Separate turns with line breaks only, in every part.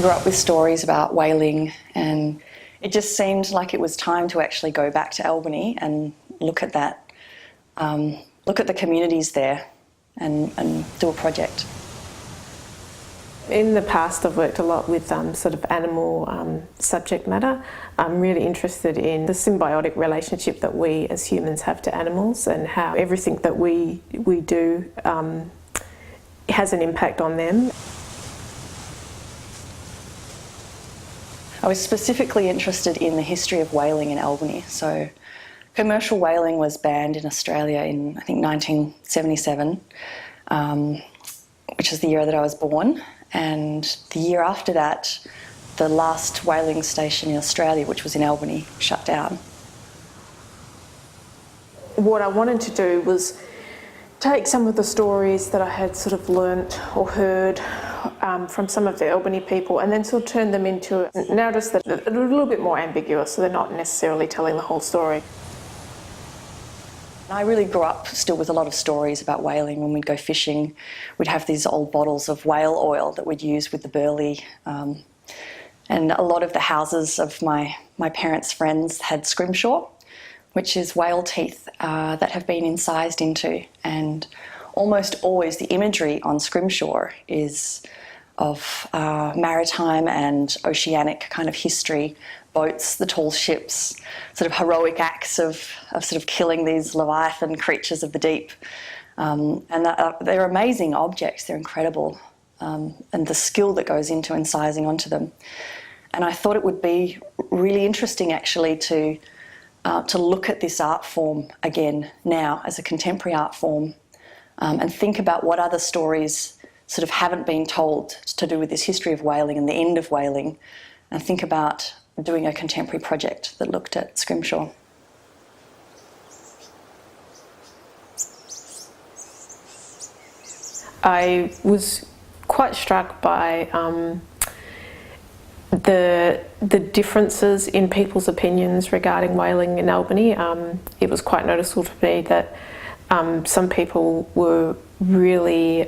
grew up with stories about whaling, and it just seemed like it was time to actually go back to Albany and look at that, look at the communities there and do a project.
In the past I've worked a lot with sort of animal subject matter. I'm really interested in the symbiotic relationship that we as humans have to animals, and how everything that we do has an impact on them.
I was specifically interested in the history of whaling in Albany. So commercial whaling was banned in Australia in, I think, 1977, which is the year that I was born. And the year after that, the last whaling station in Australia, which was in Albany, shut down.
What I wanted to do was take some of the stories that I had sort of learnt or heard from some of the Albany people, and then sort of turn them into narratives that are a little bit more ambiguous, so they're not necessarily telling the whole story.
I really grew up still with a lot of stories about whaling. When we'd go fishing, we'd have these old bottles of whale oil that we'd use with the burley. And a lot of the houses of my parents' friends had scrimshaw, which is whale teeth that have been incised into. And almost always the imagery on scrimshaw is of maritime and oceanic kind of history, boats, the tall ships, sort of heroic acts of sort of killing these leviathan creatures of the deep. And they're amazing objects, they're incredible, and the skill that goes into incising onto them. And I thought it would be really interesting actually to look at this art form again now as a contemporary art form, and think about what other stories sort of haven't been told to do with this history of whaling and the end of whaling, and think about doing a contemporary project that looked at scrimshaw.
I was quite struck by the differences in people's opinions regarding whaling in Albany. It was quite noticeable to me that some people were really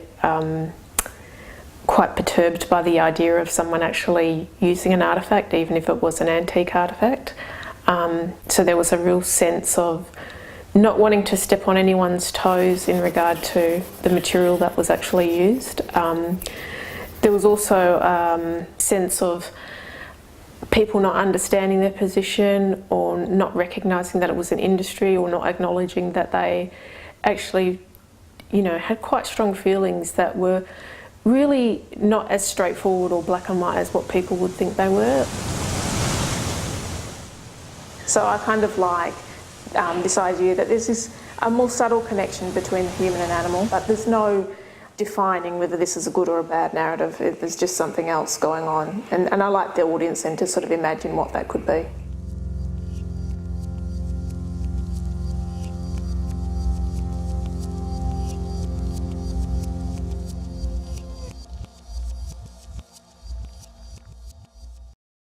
quite perturbed by the idea of someone actually using an artefact, even if it was an antique artefact. So there was a real sense of not wanting to step on anyone's toes in regard to the material that was actually used. There was also a sense of people not understanding their position, or not recognising that it was an industry, or not acknowledging that they actually, had quite strong feelings that were really not as straightforward or black and white as what people would think they were. So I kind of like this idea that there's a more subtle connection between the human and animal, but there's no defining whether this is a good or a bad narrative. There's just something else going on. And I like the audience then to sort of imagine what that could be.